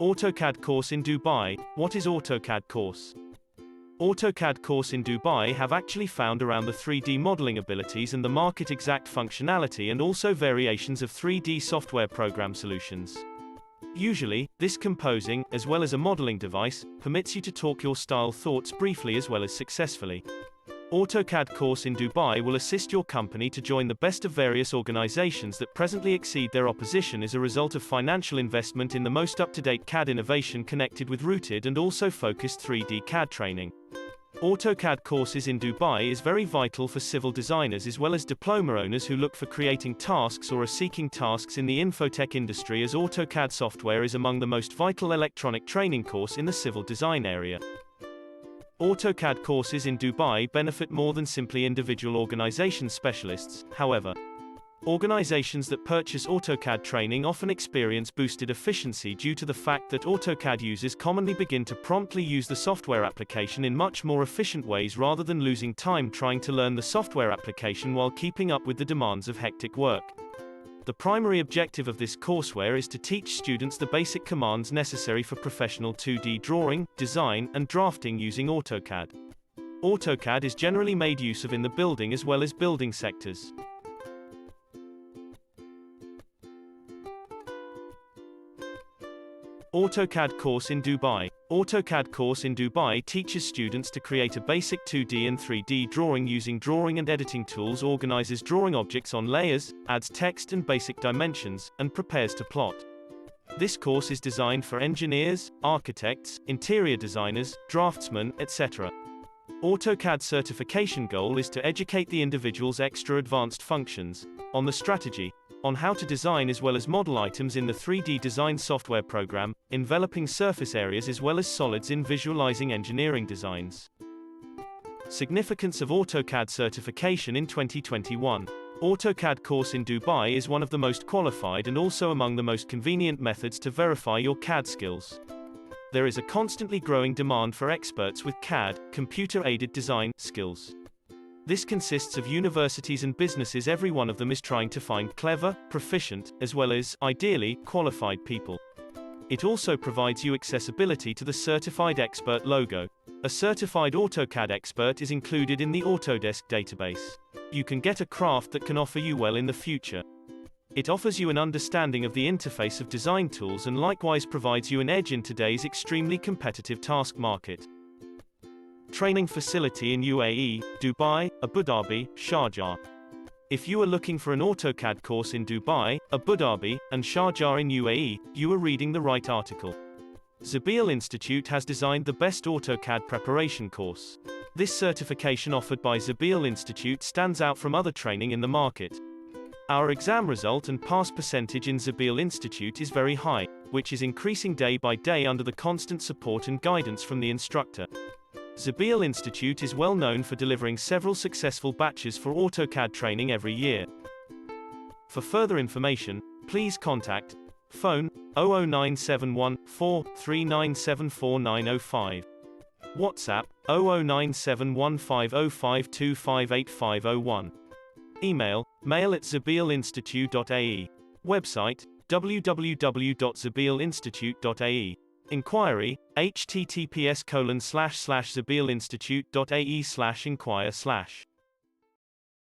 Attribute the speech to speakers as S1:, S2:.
S1: AutoCAD course in Dubai. What is AutoCAD course? AutoCAD course in Dubai have actually found around the 3D modeling abilities and the market exact functionality and also variations of 3D software program solutions. Usually, this composing, as well as a modeling device, permits you to talk your style thoughts briefly as well as successfully. AutoCAD course in Dubai will assist your company to join the best of various organizations that presently exceed their opposition as a result of financial investment in the most up-to-date CAD innovation connected with rooted and also focused 3D CAD training. AutoCAD courses in Dubai is very vital for civil designers as well as diploma owners who look for creating tasks or are seeking tasks in the Infotech industry, as AutoCAD software is among the most vital electronic training course in the civil design area. AutoCAD courses in Dubai benefit more than simply individual organization specialists, however. Organizations that purchase AutoCAD training often experience boosted efficiency due to the fact that AutoCAD users commonly begin to promptly use the software application in much more efficient ways rather than losing time trying to learn the software application while keeping up with the demands of hectic work. The primary objective of this courseware is to teach students the basic commands necessary for professional 2D drawing, design, and drafting using AutoCAD. AutoCAD is generally made use of in the building as well as building sectors. AutoCAD course in Dubai. AutoCAD course in Dubai teaches students to create a basic 2D and 3D drawing using drawing and editing tools, organizes drawing objects on layers, adds text and basic dimensions, and prepares to plot. This course is designed for engineers, architects, interior designers, draftsmen, etc. AutoCAD certification goal is to educate the individual's extra advanced functions, on the strategy, on how to design as well as model items in the 3D design software program, enveloping surface areas as well as solids in visualizing engineering designs. Significance of AutoCAD certification in 2021. AutoCAD course in Dubai is one of the most qualified and also among the most convenient methods to verify your CAD skills. There is a constantly growing demand for experts with CAD, computer-aided design, skills. This consists of universities and businesses. Every one of them is trying to find clever, proficient, as well as, ideally, qualified people. It also provides you accessibility to the Certified Expert logo. A certified AutoCAD expert is included in the Autodesk database. You can get a craft that can offer you well in the future. It offers you an understanding of the interface of design tools and likewise provides you an edge in today's extremely competitive task market. Training facility in UAE, Dubai, Abu Dhabi, Sharjah. If you are looking for an AutoCAD course in Dubai, Abu Dhabi, and Sharjah in UAE, you are reading the right article. Zabeel Institute has designed the best AutoCAD preparation course. This certification offered by Zabeel Institute stands out from other training in the market. Our exam result and pass percentage in Zabeel Institute is very high, which is increasing day by day under the constant support and guidance from the instructor. Zabeel Institute is well known for delivering several successful batches for AutoCAD training every year. For further information, please contact phone 00971 43974 WhatsApp 009715052585001. Email mail@zabeelinstitute.ae. Website www.zabeelinstitute.ae. Inquiry, https://zabeelinstitute.ae/inquire/